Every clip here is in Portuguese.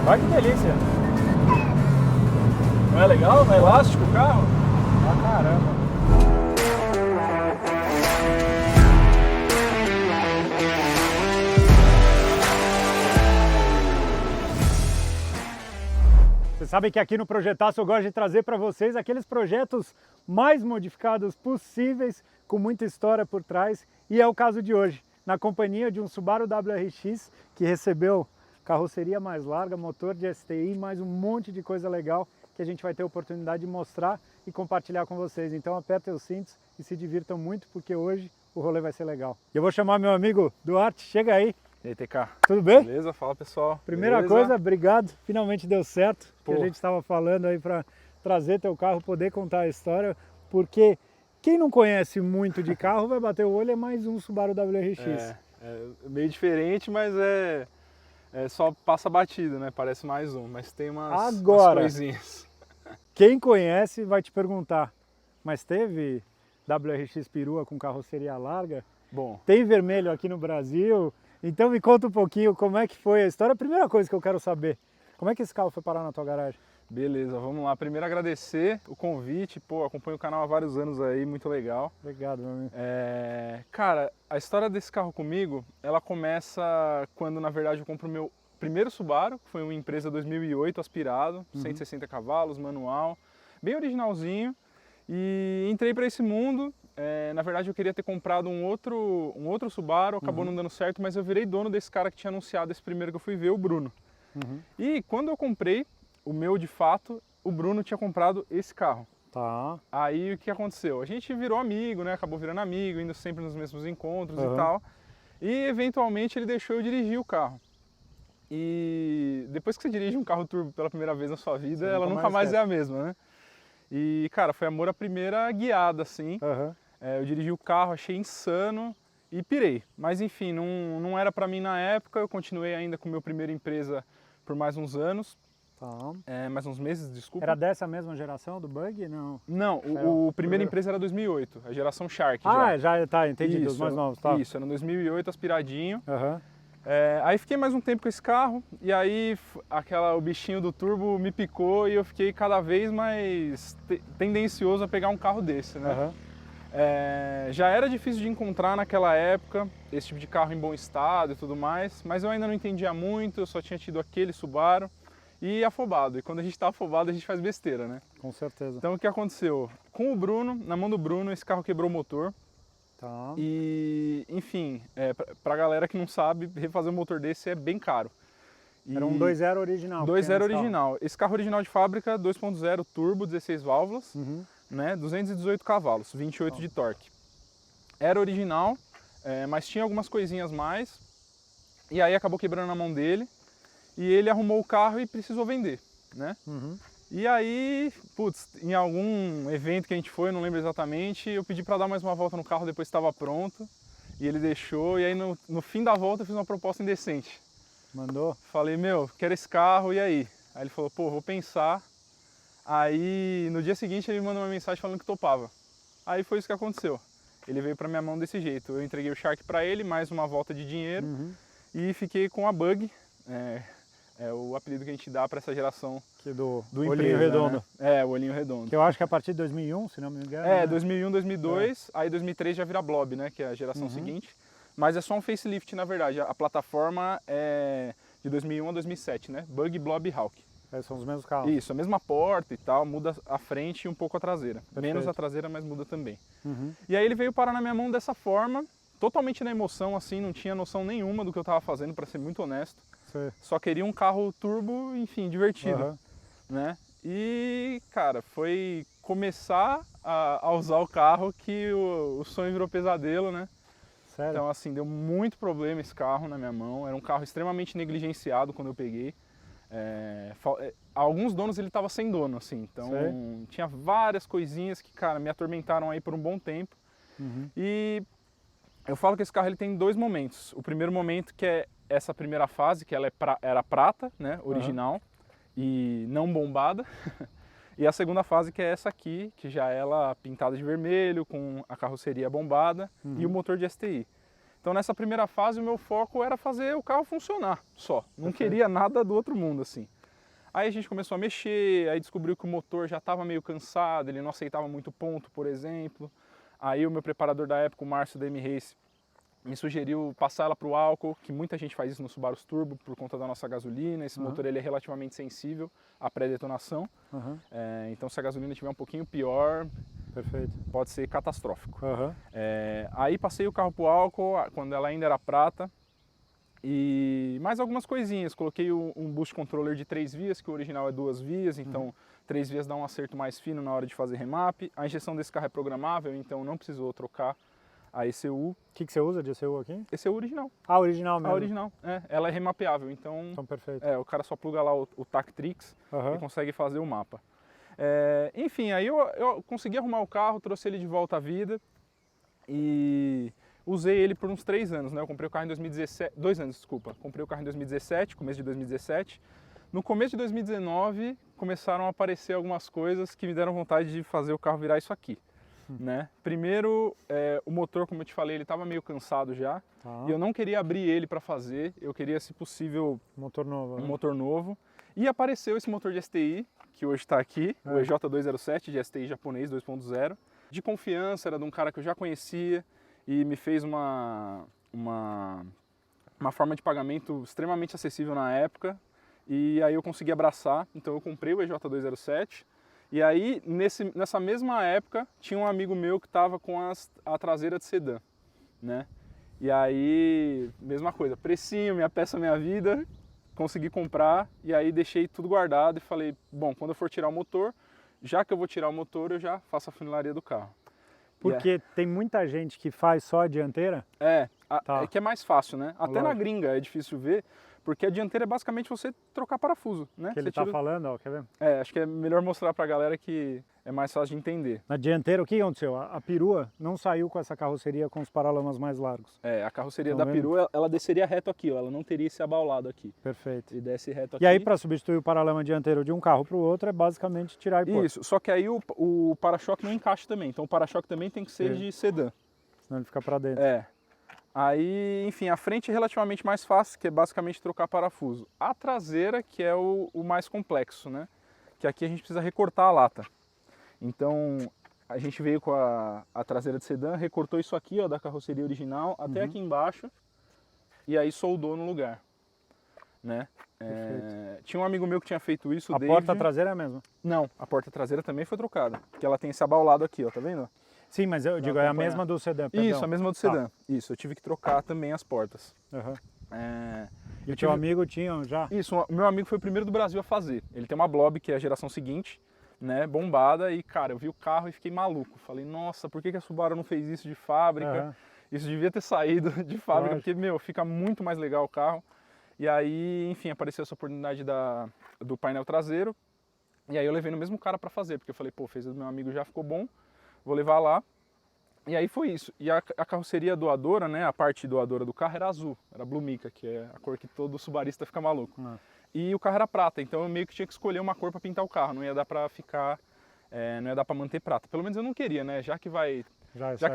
Olha que delícia. Não é legal? Não é elástico o carro? Ah, caramba. Você sabe que aqui no Projetaço eu gosto de trazer para vocês aqueles projetos mais modificados possíveis, com muita história por trás, e é o caso de hoje, na companhia de um Subaru WRX que recebeu carroceria mais larga, motor de STI, mais um monte de coisa legal que a gente vai ter a oportunidade de mostrar e compartilhar com vocês. Então apertem os cintos e se divirtam muito, porque hoje o rolê vai ser legal. E eu vou chamar meu amigo Duarte, chega aí. E aí, TK? Tudo bem? Beleza? Fala, pessoal. Primeira Beleza? coisa, obrigado, finalmente deu certo. Pô. Que a gente estava falando aí para trazer teu carro, poder contar a história, porque quem não conhece muito de carro vai bater o olho, é mais um Subaru WRX. É meio diferente, mas só passa batido, né? Parece mais um, mas tem umas coisinhas. Quem conhece vai te perguntar, mas teve WRX perua com carroceria larga? Bom, Tem vermelho aqui no Brasil? Então me conta um pouquinho como é que foi a história. A primeira coisa que eu quero saber, como é que esse carro foi parar na tua garagem? beleza, vamos lá. Primeiro agradecer o convite, pô, acompanho o canal há vários anos aí, muito legal. Obrigado, meu amigo. Cara, a história desse carro comigo, ela começa quando, na verdade, eu compro o meu primeiro Subaru, que foi uma empresa 2008 aspirado, 160 cavalos, manual, bem originalzinho, e entrei para esse mundo. Na verdade, eu queria ter comprado um outro Subaru, acabou não dando certo, mas eu virei dono desse cara que tinha anunciado esse primeiro que eu fui ver, o Bruno. E quando eu comprei o meu, de fato, o Bruno tinha comprado esse carro. Tá. Aí o que aconteceu? A gente virou amigo, né? Acabou virando amigo, indo sempre nos mesmos encontros e tal. E eventualmente ele deixou eu dirigir o carro. E depois que você dirige um carro turbo pela primeira vez na sua vida, ela nunca mais é a mesma, né? E, cara, foi amor à primeira guiada, assim. Eu dirigi o carro, achei insano e pirei. Mas enfim, não era pra mim na época, eu continuei ainda com a minha primeira empresa por mais uns anos. Tá. Mais uns meses, desculpa. Era dessa mesma geração do Bug? Não. Não, o primeira empresa era 2008, a geração Shark já tá, entendi, isso, dos mais novos, tá. Isso, era 2008, aspiradinho. Aham. Aí fiquei mais um tempo com esse carro, e aí o bichinho do turbo me picou e eu fiquei cada vez mais tendencioso a pegar um carro desse, né? Aham. Já era difícil de encontrar naquela época, esse tipo de carro em bom estado e tudo mais, mas eu ainda não entendia muito, eu só tinha tido aquele Subaru. E afobado, e quando a gente tá afobado a gente faz besteira, né? Com certeza. Então o que aconteceu? Com o Bruno, na mão do Bruno, esse carro quebrou o motor. Tá. E, enfim, pra galera que não sabe, refazer um motor desse é bem caro. Era um 2.0 original. 2.0 original. Esse carro original de fábrica, 2.0 turbo, 16 válvulas, né? 218 cavalos, 28 de torque. Era original, mas tinha algumas coisinhas mais. E aí acabou quebrando na mão dele. E ele arrumou o carro e precisou vender, né? E aí, putz, em algum evento que a gente foi, não lembro exatamente, eu pedi para dar mais uma volta no carro depois que estava pronto. E ele deixou, e aí no fim da volta eu fiz uma proposta indecente. Mandou? Falei, meu, quero esse carro, e aí? Aí ele falou, pô, vou pensar. Aí no dia seguinte ele me mandou uma mensagem falando que topava. Aí foi isso que aconteceu. Ele veio para minha mão desse jeito. Eu entreguei o Shark para ele, mais uma volta de dinheiro, e fiquei com a Bug. É o apelido que a gente dá para essa geração do empresa, olhinho redondo. Né? O olhinho redondo. Que eu acho que é a partir de 2001, se não me engano. né? 2001, 2002, aí 2003 já vira Blob, né? Que é a geração seguinte. Mas é só um facelift, na verdade. A plataforma é de 2001 a 2007, né? Bug, Blob e Hawk. São os mesmos carros. Isso, a mesma porta e tal, muda a frente e um pouco a traseira. Perfeito. Menos a traseira, mas muda também. E aí ele veio parar na minha mão dessa forma, totalmente na emoção, assim, não tinha noção nenhuma do que eu estava fazendo, para ser muito honesto. Só queria um carro turbo, enfim, divertido, né? E, cara, foi começar a usar o carro que o sonho virou pesadelo, né? Sério? Então, assim, deu muito problema esse carro na minha mão. Era um carro extremamente negligenciado quando eu peguei. Alguns donos ele estava sem dono, assim. Então, tinha várias coisinhas que, cara, me atormentaram aí por um bom tempo. E eu falo que esse carro ele tem dois momentos. O primeiro momento que é essa primeira fase, que ela era prata, né, original, e não bombada. E a segunda fase, que é essa aqui, que já é ela pintada de vermelho, com a carroceria bombada e o motor de STI. Então nessa primeira fase o meu foco era fazer o carro funcionar só, não queria nada do outro mundo assim. Aí a gente começou a mexer, aí descobriu que o motor já estava meio cansado, ele não aceitava muito ponto, por exemplo. Aí o meu preparador da época, o Márcio da M-Race, me sugeriu passar ela para o álcool, que muita gente faz isso no Subaru Turbo por conta da nossa gasolina. Esse motor ele é relativamente sensível à pré-detonação, então se a gasolina estiver um pouquinho pior, pode ser catastrófico. Aí passei o carro para o álcool, quando ela ainda era prata, e mais algumas coisinhas. Coloquei um boost controller de 3 vias, que o original é 2 vias, então 3 vias dá um acerto mais fino na hora de fazer remap. A injeção desse carro é programável, então não precisou trocar a ECU. O que você usa de ECU aqui? ECU original. Ah, original mesmo? A original, ela é remapeável, então perfeito. O cara só pluga lá o Tactrix e consegue fazer o mapa. Enfim, aí eu consegui arrumar o carro, trouxe ele de volta à vida e usei ele por uns 3 anos, né? Eu comprei o carro em 2017, 2 anos, desculpa. Comprei o carro em 2017, começo de 2017. No começo de 2019 começaram a aparecer algumas coisas que me deram vontade de fazer o carro virar isso aqui. Né? Primeiro, o motor, como eu te falei, ele estava meio cansado já, e eu não queria abrir ele para fazer, eu queria, se possível, motor novo, motor novo. E apareceu esse motor de STI, que hoje está aqui, o EJ207 de STI japonês 2.0, de confiança, era de um cara que eu já conhecia e me fez uma forma de pagamento extremamente acessível na época, e aí eu consegui abraçar, então eu comprei o EJ207. E aí, nessa mesma época, tinha um amigo meu que estava com a traseira de sedã, né? E aí, mesma coisa, precinho, minha peça, minha vida, consegui comprar e aí deixei tudo guardado e falei, bom, quando eu for tirar o motor, já que eu vou tirar o motor, eu já faço a funilaria do carro. Porque tem muita gente que faz só a dianteira? É que é mais fácil, né? Até Lógico. na gringa é difícil ver, porque a dianteira é basicamente você trocar parafuso, né? Que ele tá falando, ó, quer ver? Acho que é melhor mostrar pra galera que é mais fácil de entender. Na dianteira, o que aconteceu? A perua não saiu com essa carroceria com os paralamas mais largos. A carroceria da perua, ela desceria reto aqui, ó, ela não teria esse abaulado aqui. Perfeito. E desce reto aqui. E aí, para substituir o paralama dianteiro de um carro para o outro, é basicamente tirar e pôr. Isso, só que aí o para-choque não encaixa também, então o para-choque também tem que ser de sedã. Senão ele fica para dentro. Aí, enfim, a frente é relativamente mais fácil, que é basicamente trocar parafuso. A traseira, que é o mais complexo, né? Que aqui a gente precisa recortar a lata. Então, a gente veio com a traseira de sedã, recortou isso aqui, ó, da carroceria original, até aqui embaixo, e aí soldou no lugar, né? Tinha um amigo meu que tinha feito isso, a porta traseira é a mesma? Não, a porta traseira também foi trocada, porque ela tem esse abaulado aqui, ó, tá vendo? Sim, mas eu digo, é a mesma do sedã, perdão. Isso, a mesma do sedã. Isso, eu tive que trocar também as portas. E o teu amigo tinha já? Isso, o meu amigo foi o primeiro do Brasil a fazer. Ele tem uma Blob, que é a geração seguinte, né, bombada, e cara, eu vi o carro e fiquei maluco. Falei, nossa, por que a Subaru não fez isso de fábrica? Isso devia ter saído de fábrica, porque, meu, fica muito mais legal o carro. E aí, enfim, apareceu essa oportunidade do painel traseiro, e aí eu levei no mesmo cara para fazer, porque eu falei, pô, fez do meu amigo, já ficou bom, vou levar lá. E aí foi isso. E a carroceria doadora, né, a parte doadora do carro era azul, era Blue Mica, que é a cor que todo subarista fica maluco. E o carro era prata, então eu meio que tinha que escolher uma cor para pintar o carro, não ia dar para ficar, não ia dar para manter prata. Pelo menos eu não queria, né, já que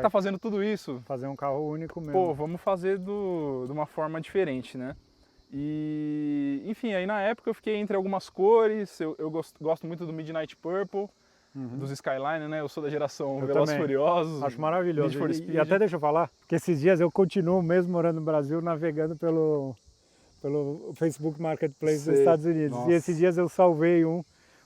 tá fazendo tudo isso, fazer um carro único mesmo. Pô, vamos fazer de uma forma diferente, né? E, enfim, aí na época eu fiquei entre algumas cores, eu gosto muito do Midnight Purple, dos Skyline, né? Eu sou da geração Velozes e Furiosos. Acho maravilhoso. E até deixa eu falar, que esses dias eu continuo, mesmo morando no Brasil, navegando pelo Facebook Marketplace dos Estados Unidos. Nossa. E esses dias eu salvei um,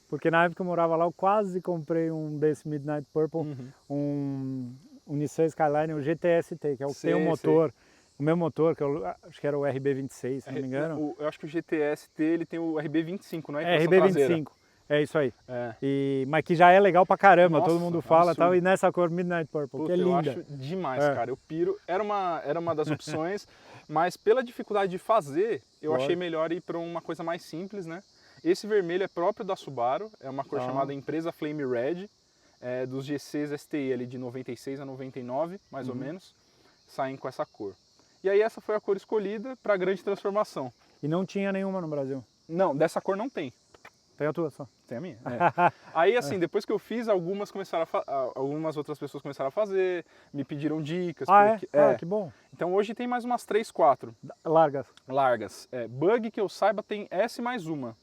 porque na época que eu morava lá, eu quase comprei um desse Midnight Purple, um Nissan Skyline, o GTST, que é o que tem um motor. O meu motor, que eu acho que era o RB26, se não me engano. Eu acho que o GTST ele tem o RB25, não é? RB25, é isso aí. Mas que já é legal pra caramba, nossa, todo mundo fala tal. E nessa cor Midnight Purple, puta, que é linda. Eu acho demais, cara. Eu piro. Era uma das opções, mas pela dificuldade de fazer, eu achei melhor ir para uma coisa mais simples, né? Esse vermelho é próprio da Subaru, é uma cor chamada Empresa Flame Red, dos GCs STI ali de 96 a 99, mais ou menos, saem com essa cor. E aí essa foi a cor escolhida para a grande transformação. E não tinha nenhuma no Brasil? Não, dessa cor não tem. Tem a tua só. Tem a minha. É. Aí, assim, depois que eu fiz, algumas outras pessoas começaram a fazer, me pediram dicas. Porque, que bom. Então hoje tem mais umas 3, 4. Largas. Largas. Bug que eu saiba tem S mais uma.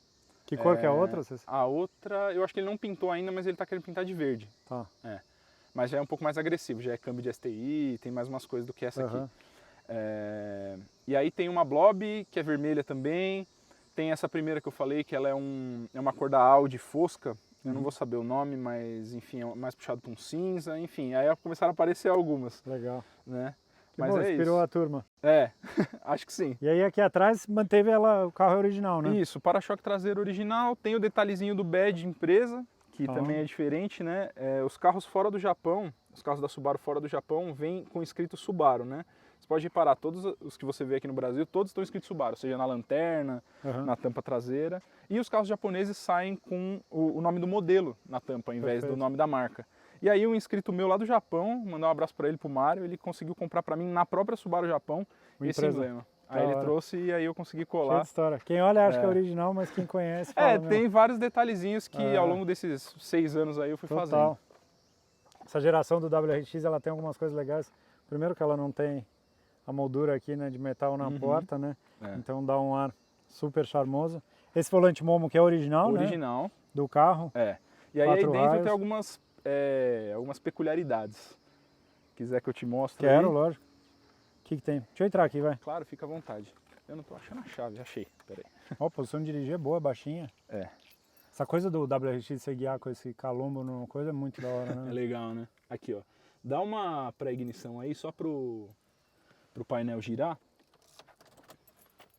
Que cor que é a outra? A outra, eu acho que ele não pintou ainda, mas ele tá querendo pintar de verde. Tá. Mas já é um pouco mais agressivo, já é câmbio de STI, tem mais umas coisas do que essa aqui. E aí tem uma Blob, que é vermelha também. Tem essa primeira que eu falei, que ela é uma cor da Audi fosca. Eu não vou saber o nome, mas enfim, é mais puxado para um cinza. Enfim, aí começaram a aparecer algumas. Legal. Né? Que mas bom, inspirou isso. A turma. Acho que sim. E aí aqui atrás manteve o carro original, né? Isso, para-choque traseiro original. Tem o detalhezinho do badge empresa, que também é diferente, né? Os carros fora do Japão, os carros da Subaru fora do Japão, vêm com escrito Subaru, né? Você pode reparar, todos os que você vê aqui no Brasil, todos estão escritos Subaru, seja na lanterna, na tampa traseira. E os carros japoneses saem com o nome do modelo na tampa, ao invés do nome da marca. E aí um inscrito meu lá do Japão, mandar um abraço para ele, pro Mário, ele conseguiu comprar para mim na própria Subaru Japão esse emblema. Aí ele trouxe e aí eu consegui colar. Cheio de história. Quem olha acha que é original, mas quem conhece fala, tem vários detalhezinhos que ao longo desses 6 anos aí eu fui fazendo. Essa geração do WRX, ela tem algumas coisas legais. Primeiro que ela não tem a moldura aqui, né, de metal na porta, né? Então dá um ar super charmoso. Esse volante Momo que é original, né? Do carro. E aí dentro raios. tem algumas peculiaridades. Quiser que eu te mostre? Quero, aí. lógico. O que tem? Deixa eu entrar aqui, vai. Claro, fica à vontade. Eu não tô achando a chave, achei. Peraí. Ó, a posição de dirigir é boa, baixinha. Essa coisa do WRX você guiar com esse calombo numa coisa é muito da hora, né? É legal, né? Aqui, ó. Dá uma pré-ignição aí só pro painel girar.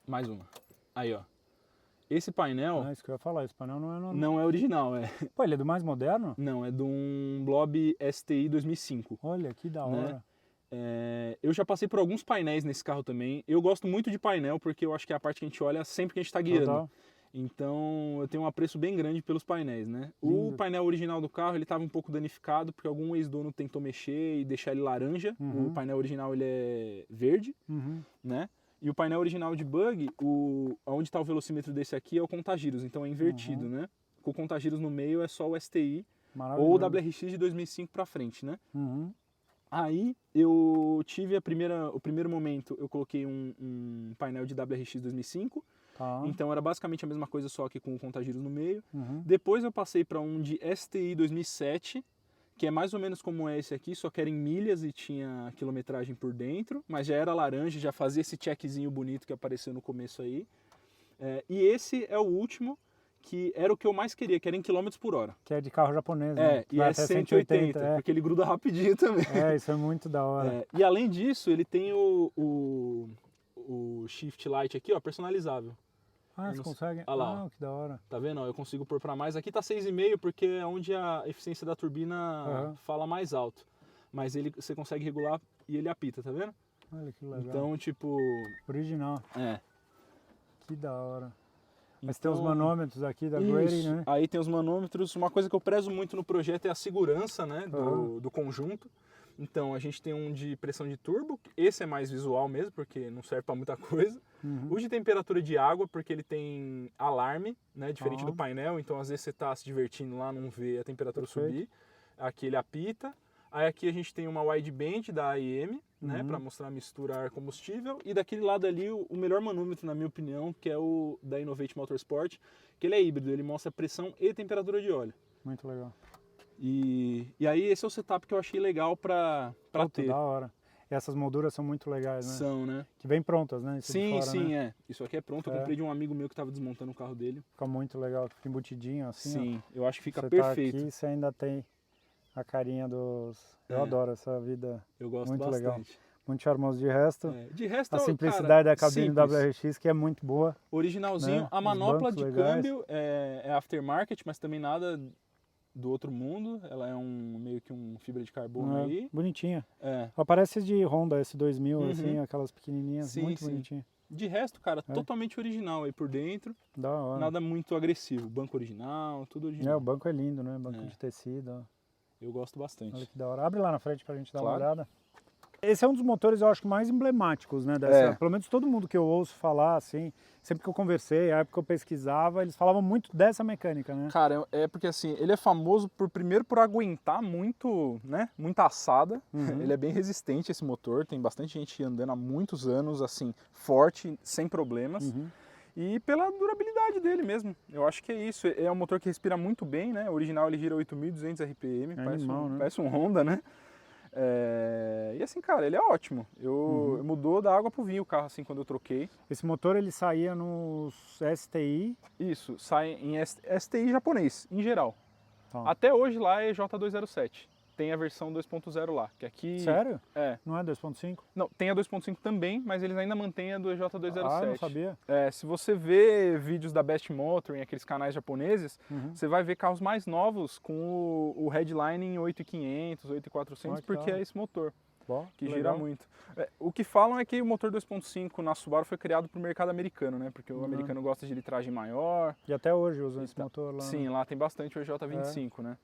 Mais uma. Aí, ó. Esse painel... isso que eu ia falar, esse painel não é normal. Não é original, Pô, ele é do mais moderno? Não, é de um Blob STI 2005. Olha, que da hora. Eu já passei por alguns painéis nesse carro também. Eu gosto muito de painel porque eu acho que é a parte que a gente olha sempre que a gente está guiando. Total. Então eu tenho um apreço bem grande pelos painéis, né? O painel original do carro ele estava um pouco danificado porque algum ex-dono tentou mexer e deixar ele laranja. O painel original ele é verde, né? E o painel original de bug, onde está o velocímetro desse aqui é o contagiros, então é invertido, né? Com o contagiros no meio é só o STI ou o WRX de 2005 para frente, né? Aí eu tive o primeiro momento, eu coloquei um painel de WRX 2005, então era basicamente a mesma coisa só que com o contagiros no meio. Depois eu passei para um de STI 2007, que é mais ou menos como é esse aqui, só que era em milhas e tinha quilometragem por dentro, mas já era laranja, já fazia esse checkzinho bonito que apareceu no começo aí. E esse é o último, que era o que eu mais queria, que era em quilômetros por hora. Que é de carro japonês, né? E é 180, porque ele gruda rapidinho também. Isso é muito da hora. E além disso, ele tem o Shift Light aqui, ó, personalizável. Você consegue? Olha lá, que da hora. Tá vendo? Eu consigo pôr para mais. Aqui tá 6,5 porque é onde a eficiência da turbina fala mais alto. Mas você consegue regular e ele apita, tá vendo? Olha que legal. Então, tipo... Original. Que da hora. Mas então, tem os manômetros aqui da Grady, né? Aí tem os manômetros. Uma coisa que eu prezo muito no projeto é a segurança, né, do conjunto. Então, a gente tem um de pressão de turbo. Esse é mais visual mesmo, porque não serve para muita coisa. O de temperatura de água, porque ele tem alarme, né, diferente do painel. Então, às vezes você está se divertindo lá, não vê a temperatura subir. Aqui ele apita. Aí aqui a gente tem uma wideband da AEM, né, para mostrar a mistura ar-combustível. E daquele lado ali, o melhor manômetro, na minha opinião, que é o da Innovate Motorsport, que ele é híbrido, ele mostra pressão e temperatura de óleo. Muito legal. E aí esse é o setup que eu achei legal para ter. Da hora. E essas molduras são muito legais, né? São, né? Que vem prontas, né? Isso sim, de fora, sim, né? Isso aqui é pronto. Eu comprei de um amigo meu que estava desmontando o carro dele. Fica muito legal, fica embutidinho assim. Sim, eu acho que fica você perfeito. Tá aqui, você ainda tem a carinha dos... Eu adoro essa vida. Eu gosto muito bastante. Legal. Muito charmoso. De resto, a simplicidade da cabine simples. WRX, que é muito boa. Originalzinho. Né? A manopla de legais. câmbio é aftermarket, mas também nada do outro mundo. Ela é meio que um fibra de carbono aí. Bonitinha. Ela parece de Honda S2000, assim, aquelas pequenininhas, sim, muito bonitinha. De resto, cara, totalmente original aí por dentro. Da hora. Nada muito agressivo. Banco original, tudo original. O banco é lindo, né? Banco de tecido. Ó. Eu gosto bastante. Olha que da hora. Abre lá na frente pra gente dar uma olhada. Esse é um dos motores, eu acho, mais emblemáticos, né? Pelo menos todo mundo que eu ouço falar, assim, sempre que eu conversei, a época que eu pesquisava, eles falavam muito dessa mecânica, né? Cara, é porque assim, ele é famoso primeiro por aguentar muito, né? Muita assada. Ele é bem resistente, esse motor. Tem bastante gente andando há muitos anos, assim, forte, sem problemas. E pela durabilidade dele mesmo. Eu acho que é isso. É um motor que respira muito bem, né? O original ele gira 8.200 RPM, parece um Honda, né? E assim, cara, ele é ótimo. Mudou da água pro vinho o carro, assim, quando eu troquei. Esse motor, ele saía nos STI? Isso, sai em STI japonês, em geral. Tá. Até hoje lá é J207. Tem a versão 2.0 lá, que aqui... Sério? É. Não é 2.5? Não, tem a 2.5 também, mas eles ainda mantêm a do EJ207. Ah, eu não sabia. Se você vê vídeos da Best Motor em aqueles canais japoneses, você vai ver carros mais novos com o headline em 8.500, 8.400, porque é esse motor que gira muito. O que falam é que o motor 2.5 na Subaru foi criado para o mercado americano, né? Porque o americano gosta de litragem maior. E até hoje usam esse motor lá. Sim, lá tem bastante o EJ25, né?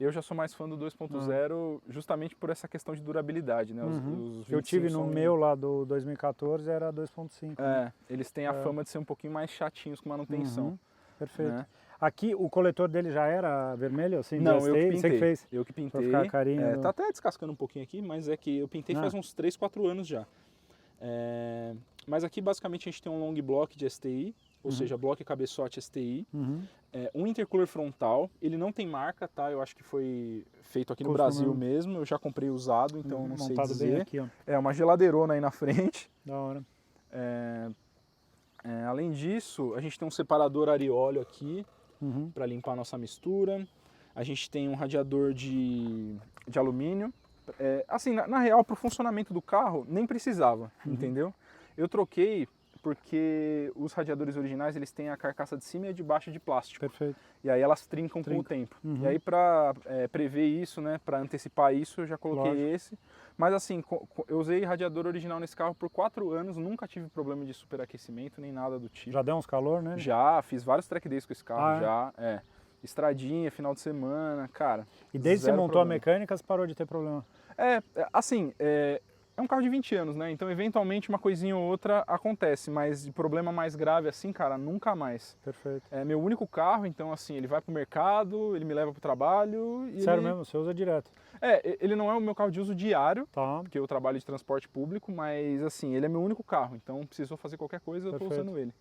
Eu já sou mais fã do 2.0 justamente por essa questão de durabilidade, né? Os eu tive no meu lá do 2014 era 2.5. Eles têm a fama de ser um pouquinho mais chatinhos com manutenção. Perfeito. Né? Aqui o coletor dele já era vermelho, assim? Não, eu que pintei. Você que fez? Eu que pintei. Pra ficar carinho. Tá até descascando um pouquinho aqui, mas é que eu pintei faz uns 3, 4 anos já. Mas aqui basicamente a gente tem um long block de STI, ou seja, bloco e cabeçote STI, um intercooler frontal, ele não tem marca, tá? Eu acho que foi feito aqui no Brasil mesmo, eu já comprei usado, então não sei dizer. Bem aqui, ó. Uma geladeirona aí na frente. Da hora. Além disso, a gente tem um separador ar-óleo aqui, para limpar a nossa mistura. A gente tem um radiador de alumínio. Assim, na real, para o funcionamento do carro, nem precisava, entendeu? Eu troquei porque os radiadores originais, eles têm a carcaça de cima e a de baixo de plástico. Perfeito. E aí elas trincam com o tempo. E aí para prever isso, né, para antecipar isso, eu já coloquei esse. Mas assim, eu usei radiador original nesse carro por 4 anos, nunca tive problema de superaquecimento, nem nada do tipo. Já deu uns calor, né? Já, fiz vários track days com esse carro, Estradinha, final de semana, cara. E desde que você montou a mecânica, você parou de ter problema? Assim, é um carro de 20 anos, né? Então, eventualmente, uma coisinha ou outra acontece, mas de problema mais grave assim, cara, nunca mais. Perfeito. É meu único carro, então, assim, ele vai pro mercado, ele me leva pro trabalho. Sério mesmo? Você usa direto? Ele não é o meu carro de uso diário, tá, porque eu trabalho de transporte público, mas, assim, ele é meu único carro, então, precisou fazer qualquer coisa, eu tô usando ele.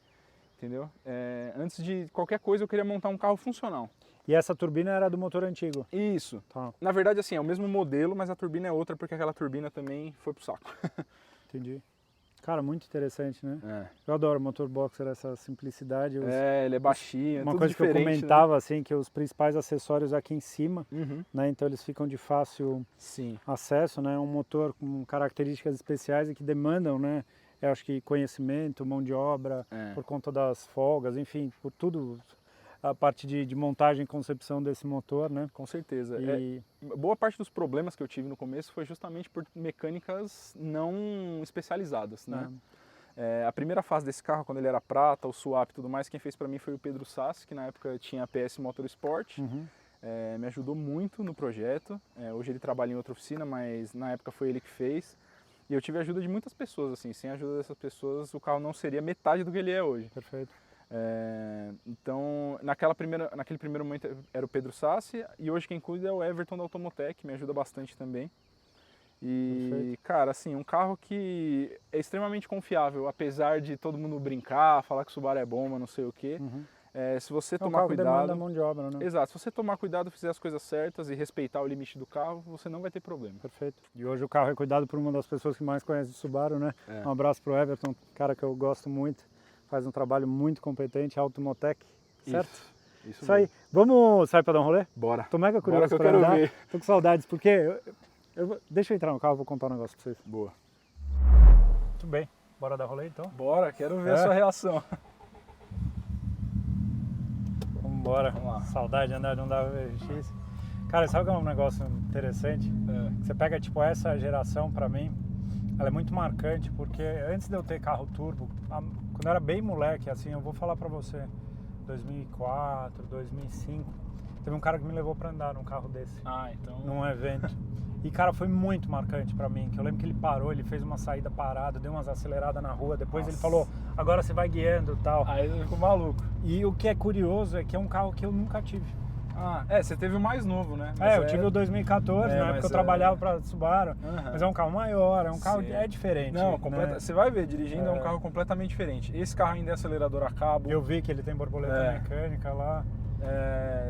Entendeu? Antes de qualquer coisa, eu queria montar um carro funcional. E essa turbina era do motor antigo? Isso. Tá. Na verdade, assim, é o mesmo modelo, mas a turbina é outra, porque aquela turbina também foi pro saco. Entendi. Cara, muito interessante, né? Eu adoro motor boxer, essa simplicidade. Ele é baixinho, uma tudo coisa que eu comentava, né? Assim, que os principais acessórios aqui em cima, né? Então eles ficam de fácil acesso, né? Um motor com características especiais e que demandam, né? Eu acho que conhecimento, mão de obra, por conta das folgas, enfim, por tudo, a parte de montagem e concepção desse motor, né? Com certeza. E... boa parte dos problemas que eu tive no começo foi justamente por mecânicas não especializadas, né? A primeira fase desse carro, quando ele era prata, o swap e tudo mais, quem fez para mim foi o Pedro Sassi, que na época tinha a PS Motorsport. Me ajudou muito no projeto. Hoje ele trabalha em outra oficina, mas na época foi ele que fez. E eu tive a ajuda de muitas pessoas, assim, sem a ajuda dessas pessoas o carro não seria metade do que ele é hoje. Perfeito. Então, naquele primeiro momento era o Pedro Sassi e hoje quem cuida é o Everton da Automotec, me ajuda bastante também. E, perfeito, cara, assim, um carro que é extremamente confiável, apesar de todo mundo brincar, falar que o Subaru é bom, mas não sei o quê. Se você tomar cuidado, mão de obra, né? Exato, se você tomar cuidado, fizer as coisas certas e respeitar o limite do carro, você não vai ter problema. Perfeito. E hoje o carro é cuidado por uma das pessoas que mais conhece o Subaru, né? Um abraço pro Everton, cara que eu gosto muito, faz um trabalho muito competente, Automotec, certo? Isso aí. Vamos sair para dar um rolê? Bora. Tô mega curioso para andar. Ver. Tô com saudades, porque deixa eu entrar no carro, vou contar um negócio para vocês. Boa. Muito bem. Bora dar rolê então? Bora, quero ver a sua reação. Bora, saudade de andar de um WRX. Cara, sabe que é um negócio interessante? Você pega tipo essa geração, pra mim, ela é muito marcante, porque antes de eu ter carro turbo, quando eu era bem moleque, assim, eu vou falar pra você, 2004, 2005, teve um cara que me levou pra andar num carro desse. Então... Num evento. E, cara, foi muito marcante pra mim, que eu lembro que ele parou, ele fez uma saída parada, deu umas aceleradas na rua, depois Nossa. ele falou, agora você vai guiando e tal. Aí eu fico maluco. E o que é curioso é que é um carro que eu nunca tive. Ah, você teve o mais novo, né? Eu tive o 2014, na época eu trabalhava pra Subaru, mas é um carro maior, é um carro diferente. Não, né? Você vai ver, dirigindo é um carro completamente diferente. Esse carro ainda é acelerador a cabo. Eu vi que ele tem borboleta mecânica lá.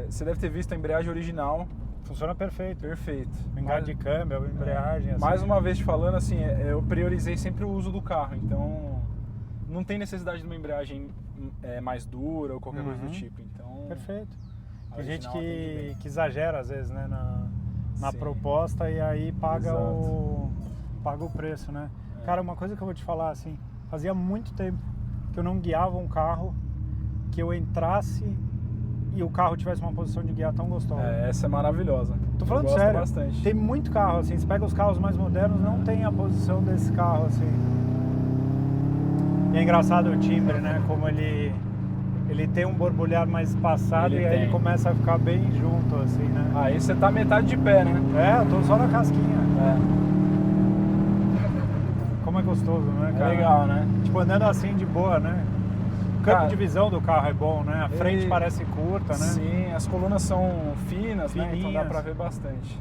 Você deve ter visto a embreagem original. Funciona perfeito. Perfeito. Engate de câmbio, embreagem. Assim. Mais uma vez te falando, assim, eu priorizei sempre o uso do carro, então não tem necessidade de uma embreagem mais dura ou qualquer coisa do tipo. Então, perfeito. Tem gente que exagera às vezes, né, na proposta e aí paga o preço, né? Cara, uma coisa que eu vou te falar, assim, fazia muito tempo que eu não guiava um carro que eu entrasse e o carro tivesse uma posição de guiar tão gostosa. Essa é maravilhosa. Tô falando sério, bastante. Tem muito carro, assim, você pega os carros mais modernos, não tem a posição desse carro, assim. E é engraçado o timbre, né, como ele tem um borbulhar mais espaçado e aí ele começa a ficar bem junto, assim, né? Aí você tá metade de pé, né? Eu tô só na casquinha. Como é gostoso, né, cara? É legal, né? Tipo, andando assim de boa, né? O campo de visão do carro é bom, né? A frente parece curta, né? Sim, as colunas são finas, né? Então dá pra ver bastante.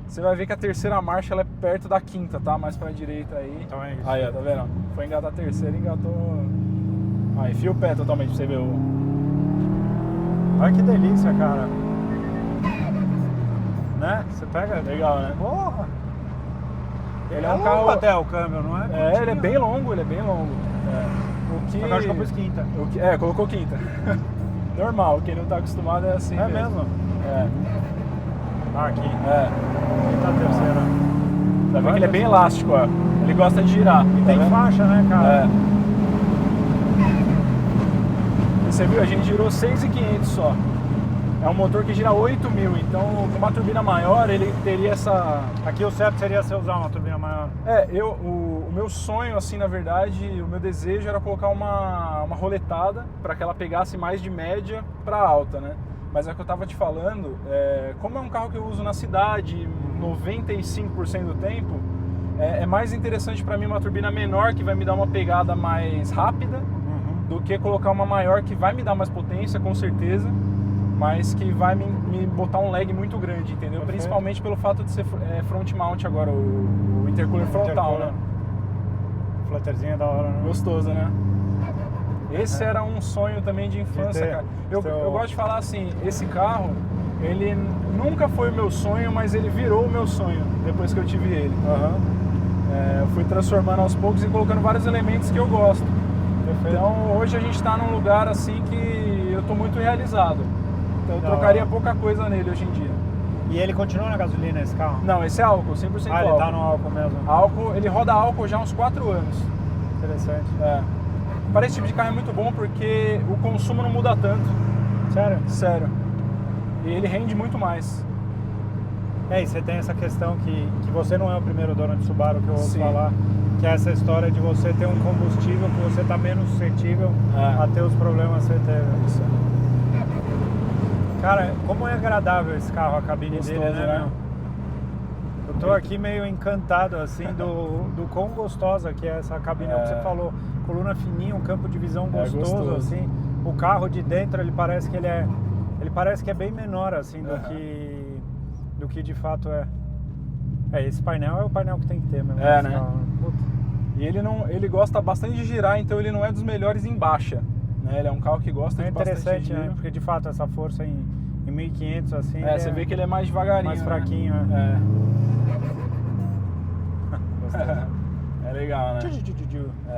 Você vai ver que a terceira marcha ela é perto da quinta, tá? Mais pra direita aí. Então é isso. Aí, ó, tá vendo? Foi engatar a terceira, engatou... Aí, enfia o pé totalmente pra você ver o... Olha que delícia, cara. Né? Você pega... Legal, né? Porra! Ele é um carro... até o câmbio, não é? Ele é bem longo, ele é bem longo. O que... Só que eu acho que eu pus quinta. Colocou quinta. Normal, quem não tá acostumado é assim mesmo? Aqui. Quinta terceira. Tá vendo que ele é bem elástico, ó. Ele gosta de girar. E tem faixa, né, cara? Você viu, a gente girou 6.500 só. É um motor que gira 8.000, então com uma turbina maior ele teria essa... Aqui o certo seria você usar uma turbina maior. O meu sonho, assim, na verdade, o meu desejo era colocar uma roletada para que ela pegasse mais de média para alta, né? Mas é o que eu tava te falando, como é um carro que eu uso na cidade 95% do tempo, é mais interessante para mim uma turbina menor que vai me dar uma pegada mais rápida do que colocar uma maior que vai me dar mais potência, com certeza, mas que vai me botar um lag muito grande, entendeu? Principalmente pelo fato de ser front mount agora, o intercooler frontal, né? Flutterzinho é da hora, né? Gostoso, né? Esse era um sonho também de infância, cara. Eu gosto de falar assim, esse carro, ele nunca foi o meu sonho, mas ele virou o meu sonho depois que eu tive ele. Eu fui transformando aos poucos e colocando vários elementos que eu gosto. Então hoje a gente está num lugar assim que eu estou muito realizado. Então eu trocaria pouca coisa nele hoje em dia. E ele continua na gasolina, esse carro? Não, esse é álcool, 100% álcool. Ele tá no álcool mesmo? Álcool, ele roda álcool já há uns 4 anos. Interessante. Para esse tipo de carro é muito bom porque o consumo não muda tanto. Sério? Sério. E ele rende muito mais. E você tem essa questão que você não é o primeiro dono de Subaru que eu ouço falar, que é essa história de você ter um combustível que você está menos suscetível a ter os problemas que você teve. Isso. Cara, como é agradável esse carro, a cabine dele, né? Eu tô aqui meio encantado, assim, do quão gostosa que é essa cabine. É o que você falou, coluna fininha, um campo de visão gostoso, assim. O carro de dentro, ele parece que ele parece que é bem menor, assim, do que de fato é. Esse painel é o painel que tem que ter mesmo. Né? E ele gosta bastante de girar, então ele não é dos melhores em baixa. Né? Ele é um carro que gosta de bastante interessante, giro. né? Porque de fato essa força em 1500 assim. Você vê que ele é mais devagarinho. Mais fraquinho, né? É legal, né?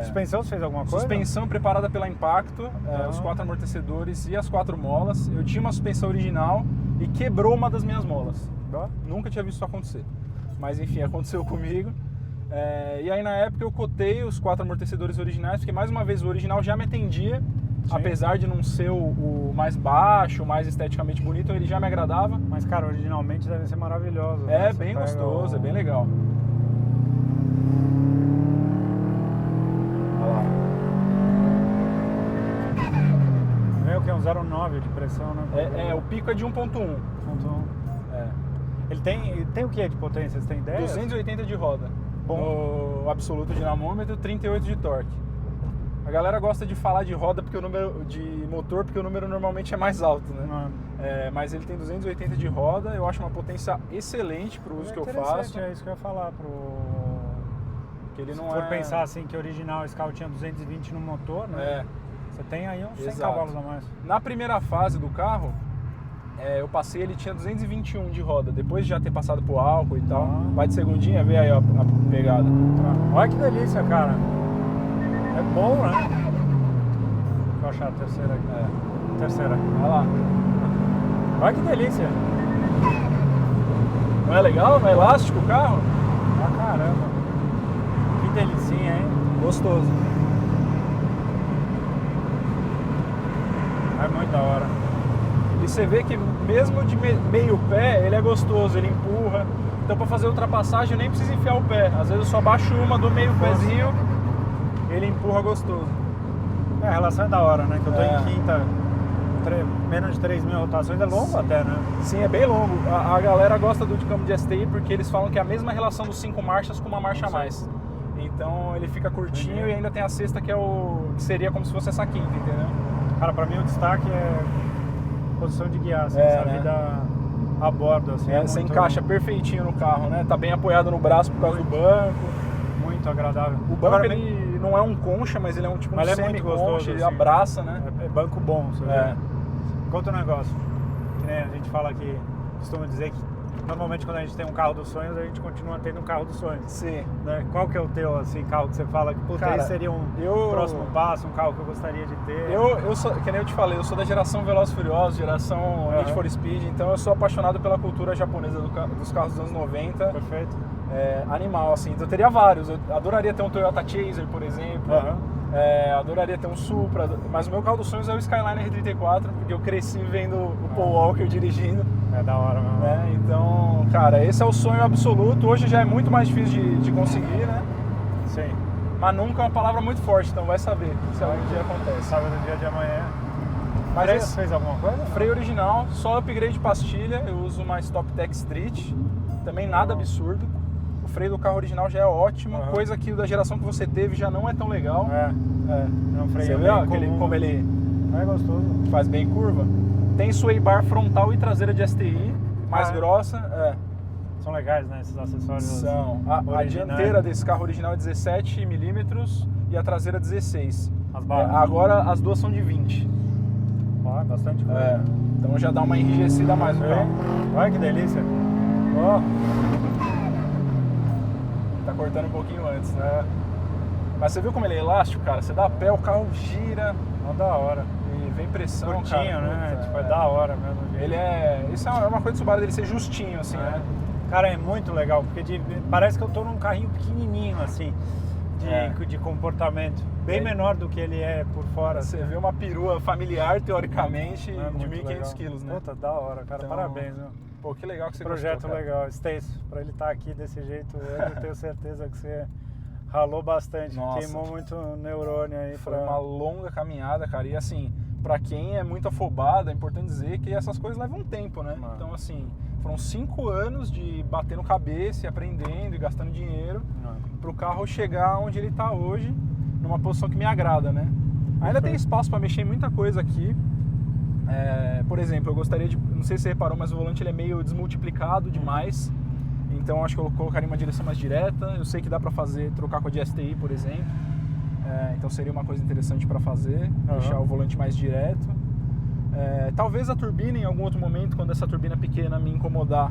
Suspensão, você fez alguma coisa? Suspensão preparada pela Impacto, os 4 amortecedores e as 4 molas. Eu tinha uma suspensão original e quebrou uma das minhas molas. Nunca tinha visto isso acontecer. Mas enfim, aconteceu comigo. E aí na época eu cotei os 4 amortecedores originais, porque mais uma vez o original já me atendia, apesar de não ser o mais baixo, o mais esteticamente bonito, ele já me agradava. Mas cara, originalmente deve ser maravilhoso. É bem gostoso, é bem legal. Meu, que é um 0,9 de pressão, né? O pico é de 1.1. Ele tem o que de potência? Você tem ideia? 280 de roda. Bom. No absoluto dinamômetro, 38 de torque. A galera gosta de falar de roda porque o número de motor, porque o número normalmente é mais alto, né? Mas ele tem 280 de roda, eu acho uma potência excelente para o uso que eu faço. É isso que eu ia falar Que ele não Se for pensar assim que o original esse carro tinha 220 no motor, né? Você tem aí uns 100 cavalos a mais. Na primeira fase do carro, eu passei, ele tinha 221 de roda, depois de já ter passado por álcool e tal. Vai de segundinha, vê aí a pegada. Olha que delícia, cara. É bom, né? Deixa eu achar a terceira aqui. Terceira. Vai lá. Olha que delícia. Não é legal? Não é elástico o carro? Ah, caramba. Que delicinha, hein? Gostoso. É muito da hora. E você vê que mesmo de meio pé, ele é gostoso, ele empurra. Então pra fazer ultrapassagem eu nem preciso enfiar o pé. Às vezes eu só baixo uma do meio pezinho, ele empurra gostoso. A relação é da hora, né? Que eu tô em quinta, menos de 3.000 rotações, é longo até, né? Sim, é bem longo. A galera gosta do câmbio de STI porque eles falam que é a mesma relação dos 5 marchas com uma marcha a mais. Então ele fica curtinho e ainda tem a sexta que que seria como se fosse essa quinta, entendeu? Cara, pra mim o destaque é posição de guiar, assim, né? vida a bordo, assim. Você encaixa perfeitinho no carro, né? Tá bem apoiado no braço por causa do banco. Muito agradável. O banco ele não é um concha, mas ele é um tipo um semi-concha, ele assim. abraça, né? É banco bom, você vê. Conta um negócio, que nem a gente fala aqui, costuma dizer que normalmente quando a gente tem um carro dos sonhos, a gente continua tendo um carro dos sonhos. Sim. Né? Qual que é o teu assim, carro que você fala que esse seria um próximo passo, um carro que eu gostaria de ter? Eu sou, que nem eu te falei, eu sou da geração Velozes e Furiosos, geração Need for Speed, então eu sou apaixonado pela cultura japonesa dos carros dos anos 90. Perfeito. Animal, assim. Então eu teria vários. Eu adoraria ter um Toyota Chaser, por exemplo. Adoraria ter um Supra. Mas o meu carro dos sonhos é o Skyline R34, porque eu cresci vendo o Paul Walker dirigindo. É da hora mesmo. Então, cara, esse é o sonho absoluto. Hoje já é muito mais difícil de conseguir, né? Sim. Mas nunca é uma palavra muito forte, então vai saber se algum dia acontece. Sabe no dia de amanhã. Mas freio, fez alguma coisa? Freio original, só upgrade de pastilha. Eu uso uma Stop-Tech Street. Também nada absurdo. O freio do carro original já é ótimo, coisa que da geração que você teve já não é tão legal. É um freio. Você vê como ele é gostoso. Faz bem curva? Tem sway bar frontal e traseira de STI, mais grossa. São legais, né, esses acessórios? São. A dianteira desse carro original é 17 milímetros e a traseira 16. As barras. Agora as duas são de 20. Bastante coisa. Então já dá uma enrijecida a mais no carro. Olha que delícia. Tá cortando um pouquinho antes, né? Mas você viu como ele é elástico, cara? Você dá pé, o carro gira. Da hora. E vem pressão, curtinho, cara. Né? Tipo, é da hora mesmo. Isso é uma coisa do Subaru dele ser justinho, assim, né? Cara, é muito legal, porque parece que eu tô num carrinho pequenininho, assim, de comportamento. Bem menor do que ele é por fora. Você vê uma perua familiar, teoricamente, de 1.500 quilos, né? Puta, da hora, cara. Então, parabéns, meu. Pô, que legal que você projeto gostou, legal, extenso. Pra ele estar aqui desse jeito, eu tenho certeza que você ralou bastante. Nossa. Queimou muito neurônio aí. Foi uma longa caminhada, cara. E assim, pra quem é muito afobado, é importante dizer que essas coisas levam um tempo, né? Então, assim, foram 5 anos de batendo cabeça e aprendendo e gastando dinheiro pro carro chegar onde ele tá hoje, numa posição que me agrada, né? Ainda tem espaço para mexer em muita coisa aqui. Por exemplo, eu gostaria de... Não sei se você reparou, mas o volante ele é meio desmultiplicado demais. Então acho que eu colocaria uma direção mais direta. Eu sei que dá para trocar com a de STI, por exemplo. Então seria uma coisa interessante para fazer, deixar o volante mais direto. Talvez a turbina em algum outro momento, quando essa turbina pequena me incomodar,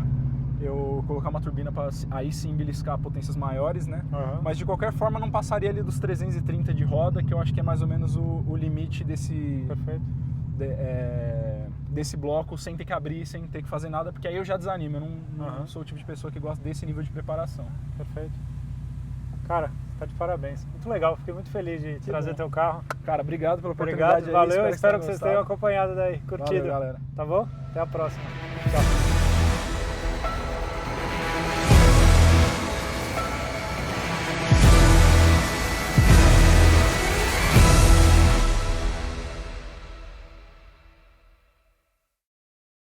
eu colocar uma turbina para aí sim beliscar potências maiores, né? Mas de qualquer forma não passaria ali dos 330 de roda, que eu acho que é mais ou menos o limite desse... Perfeito. Desse bloco, sem ter que abrir, sem ter que fazer nada, porque aí eu já desanimo. Eu não sou o tipo de pessoa que gosta desse nível de preparação. Perfeito. Cara, tá de parabéns. Muito legal, fiquei muito feliz de trazer teu carro. Cara, obrigado pela oportunidade. Valeu, espero que vocês tenham acompanhado daí, curtido. Valeu, galera. Tá bom? Até a próxima. Tchau.